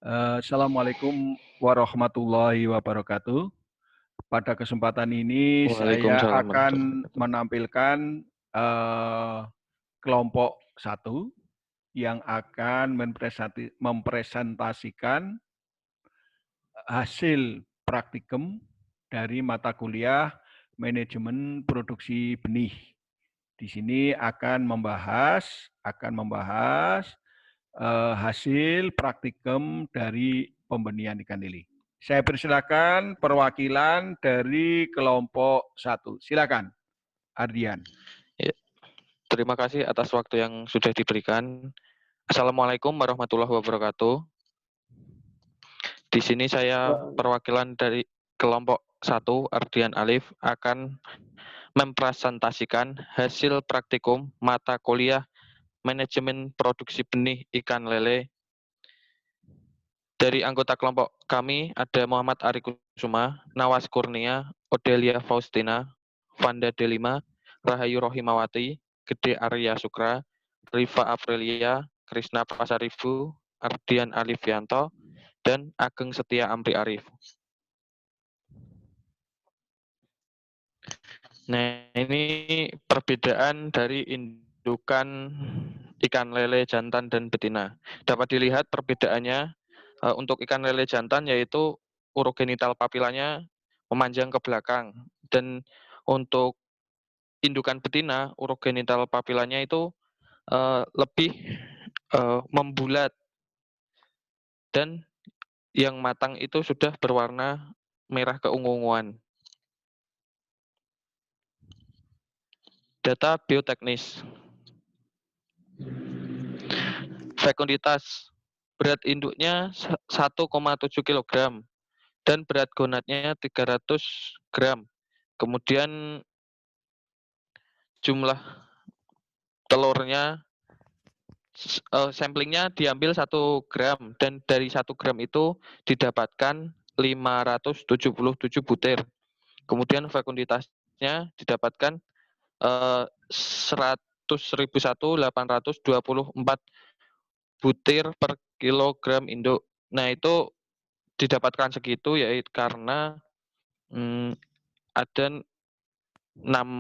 Assalamualaikum warahmatullahi wabarakatuh. Pada kesempatan ini saya Waalaikumsalam warahmatullahi akan wabarakatuh. menampilkan eh, kelompok satu yang akan mempresentasikan hasil praktikum dari mata kuliah manajemen produksi benih. Di sini akan membahas hasil praktikum dari pembenihan ikan lele. Saya persilakan perwakilan dari kelompok satu. Silakan, Ardian. Ya, terima kasih atas waktu yang sudah diberikan. Assalamualaikum warahmatullahi wabarakatuh. Di sini saya perwakilan dari kelompok 1, Ardian Alif, akan mempresentasikan hasil praktikum mata kuliah manajemen produksi benih ikan lele. Dari anggota kelompok kami ada Muhammad Ari Kusuma, Nawas Kurnia, Odelia Faustina, Vanda Delima, Rahayu Rohimawati, Gede Arya Sukra, Riva Aprilia, Krisna Pasaribu, Ardian Alifianto, dan Ageng Setia Amri Arif. Nah, ini perbedaan dari indukan ikan lele jantan dan betina. Dapat dilihat perbedaannya untuk ikan lele jantan yaitu urogenital papilanya memanjang ke belakang, dan untuk indukan betina urogenital papilanya itu lebih membulat, dan yang matang itu sudah berwarna merah keungu-unguan. Data bioteknis. Fekunditas. Berat induknya 1,7 kg dan berat gonadnya 300 gram. Kemudian jumlah telurnya, samplingnya diambil 1 gram, dan dari 1 gram itu didapatkan 577 butir. Kemudian fekunditasnya didapatkan 100.824 butir per kilogram induk. Nah, itu didapatkan segitu yaitu karena ada 60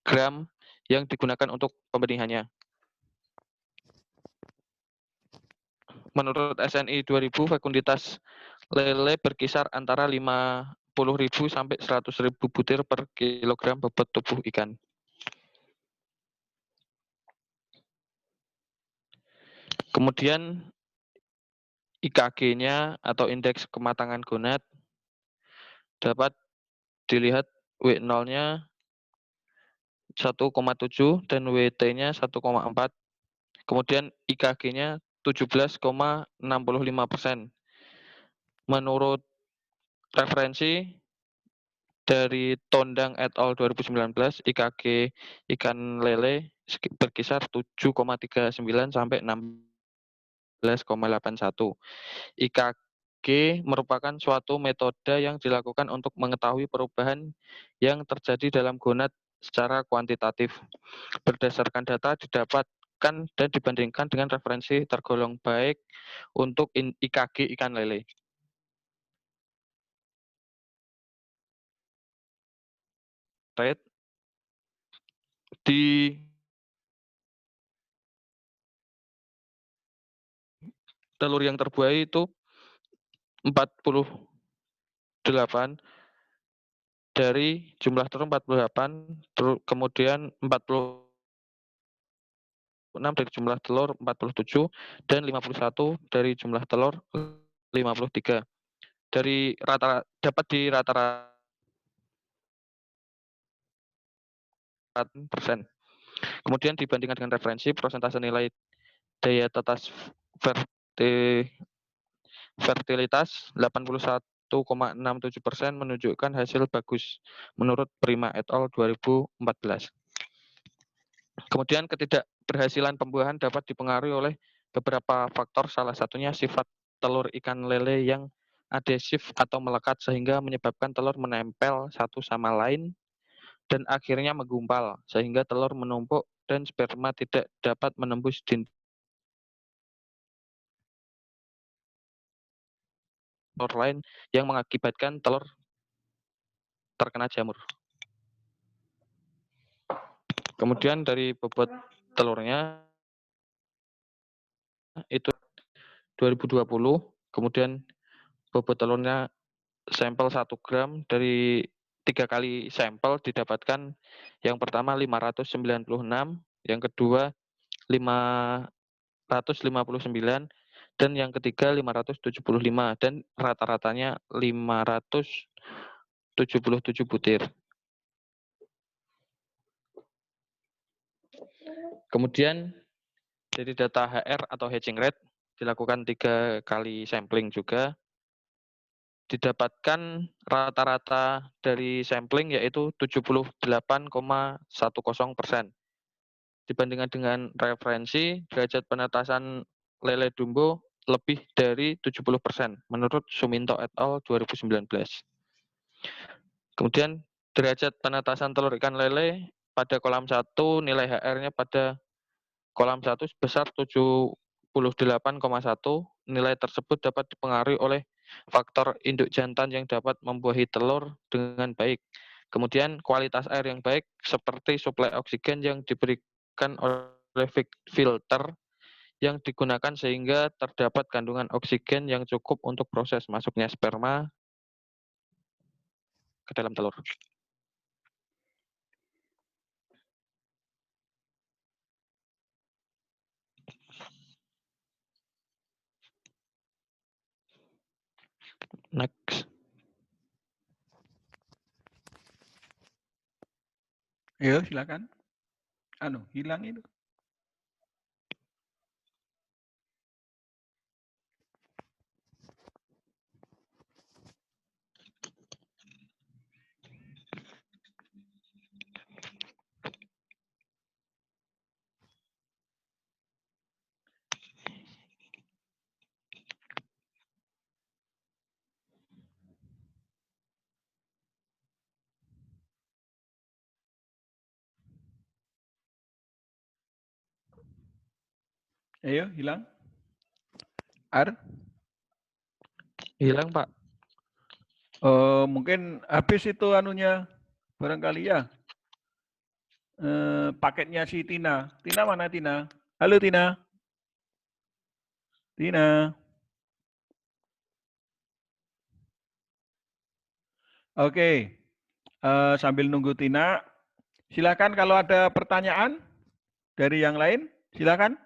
gram yang digunakan untuk pembenihannya. Menurut SNI 2000, fekunditas lele berkisar antara 50.000 sampai 100.000 butir per kilogram bobot tubuh ikan. Kemudian IKG-nya atau indeks kematangan gonad dapat dilihat W0-nya 1,7 dan WT-nya 1,4. Kemudian IKG-nya 17,65%. Menurut referensi dari Tondang et al. 2019, IKG ikan lele berkisar 7,39 sampai 16,81. IKG merupakan suatu metode yang dilakukan untuk mengetahui perubahan yang terjadi dalam gonad secara kuantitatif. Berdasarkan data didapatkan dan dibandingkan dengan referensi tergolong baik untuk IKG ikan lele. Di telur yang terbuai itu 48 dari jumlah telur 48, kemudian 46 dari jumlah telur 47, dan 51 dari jumlah telur 53. Dari dapat di rata-rata persen. Kemudian dibandingkan dengan referensi, persentase nilai daya tetas fertilitas 81,67% menunjukkan hasil bagus menurut Prima et al. 2014. Kemudian ketidakberhasilan pembuahan dapat dipengaruhi oleh beberapa faktor, salah satunya sifat telur ikan lele yang adhesif atau melekat sehingga menyebabkan telur menempel satu sama lain dan akhirnya menggumpal sehingga telur menumpuk dan sperma tidak dapat menembus dinding lain yang mengakibatkan telur terkena jamur. Kemudian dari bobot telurnya itu 2020, kemudian bobot telurnya sampel 1 gram dari 3 kali sampel didapatkan yang pertama 596, yang kedua 559, dan yang ketiga 575, dan rata-ratanya 577 butir. Kemudian dari data HR atau hatching rate dilakukan 3 kali sampling juga, didapatkan rata-rata dari sampling yaitu 78,10%. Dibandingkan dengan referensi, derajat penetasan lele Dumbo lebih dari 70% menurut Suminto et al. 2019. Kemudian derajat penetasan telur ikan lele pada kolam 1 nilai HR-nya pada kolam 1 sebesar 78,1. Nilai tersebut dapat dipengaruhi oleh faktor induk jantan yang dapat membuahi telur dengan baik. Kemudian kualitas air yang baik seperti suplai oksigen yang diberikan oleh filter yang digunakan sehingga terdapat kandungan oksigen yang cukup untuk proses masuknya sperma ke dalam telur. Next. Ayo, silakan. Hilang itu. Ayo, hilang. Hilang, Pak. Mungkin habis itu anunya, barangkali ya. Paketnya si Tina. Tina mana Tina? Halo Tina. Tina. Oke. Sambil nunggu Tina, silakan kalau ada pertanyaan dari yang lain, silakan.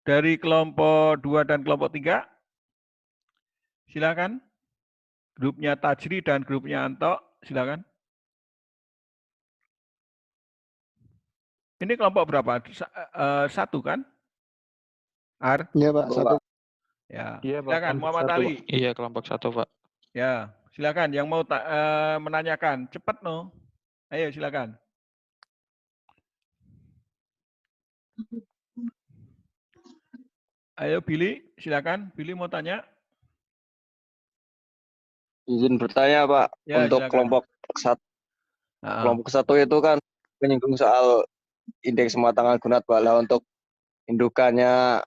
Dari kelompok 2 dan kelompok 3. Silakan. Grupnya Tajri dan grupnya Anto, silakan. Ini kelompok berapa? Satu kan? Iya Pak, satu. Ya, Iya, silakan Pak. Muhammad Ali. Iya, kelompok 1, Pak. Ya, silakan yang mau menanyakan, cepat no. Ayo silakan. Ayo Billy, silakan. Billy mau tanya. Izin bertanya Pak, Ya, untuk silakan. kelompok satu itu kan menyinggung soal indeks kematangan gunat Pak. Lah untuk indukannya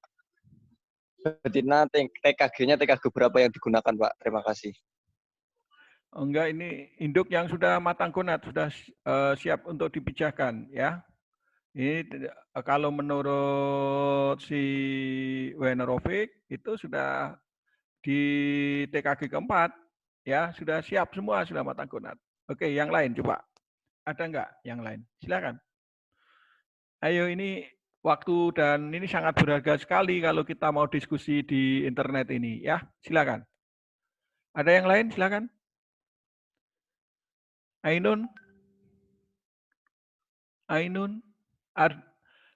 betina TKG-nya TKG berapa yang digunakan Pak? Terima kasih. Enggak, ini induk yang sudah matang gonat, sudah siap untuk dipijahkan ya. Ini kalau menurut si Wenerovic itu sudah di TKG keempat ya, sudah siap semua, sudah matang gonat. Oke, yang lain coba. Ada enggak yang lain? Silakan. Ayo, ini waktu dan ini sangat berharga sekali kalau kita mau diskusi di internet ini ya. Silakan. Ada yang lain? Silakan. Ainun,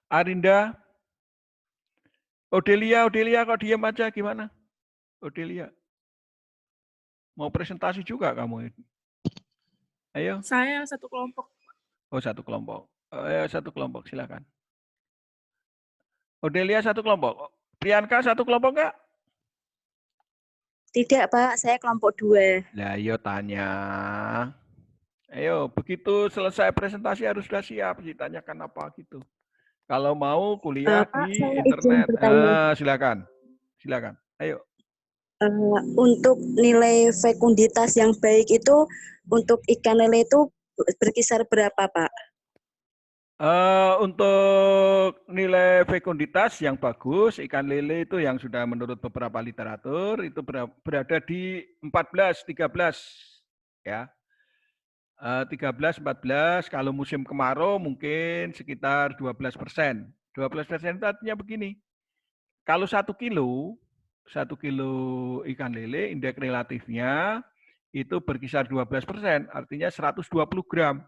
Arinda, Odelia kok diam aja gimana? Odelia, mau presentasi juga kamu? Ayo. Saya satu kelompok. Oh, satu kelompok. Satu kelompok, silakan. Odelia satu kelompok. Priyanka satu kelompok enggak? Tidak Pak, saya kelompok 2. Nah, ayo tanya. Ayo, begitu selesai presentasi harus sudah siap. Ditanyakan apa gitu. Kalau mau kuliah Pak, di saya internet. izin bertanya. Silakan. Silakan. Ayo. Untuk nilai fekunditas yang baik itu untuk ikan lele itu berkisar berapa, Pak? Untuk nilai fekunditas yang bagus, ikan lele itu yang sudah menurut beberapa literatur itu berada di 14-13 ya. 13-14, kalau musim kemarau mungkin sekitar 12%. 12% itu artinya begini, kalau 1 kilo ikan lele, indeks relatifnya itu berkisar 12%, artinya 120 gram.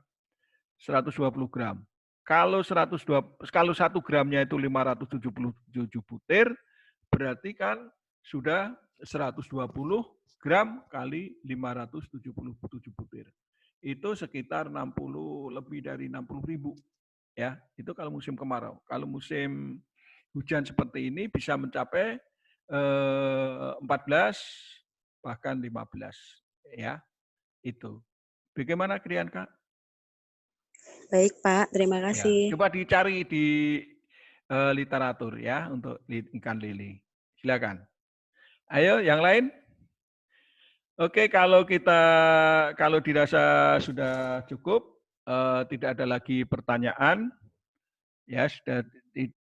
120 gram. Kalau 1 gramnya itu 577 butir, berarti kan sudah 120 gram kali 577 butir. Itu sekitar 60, lebih dari 60.000. Ya, itu kalau musim kemarau. Kalau musim hujan seperti ini bisa mencapai 14 bahkan 15 ya. Itu. Bagaimana Kriyanka? Baik, Pak. Terima Ya, kasih. coba dicari di literatur ya untuk ikan lele. Silakan. Ayo yang lain. Oke, kalau dirasa sudah cukup, tidak ada lagi pertanyaan, ya sudah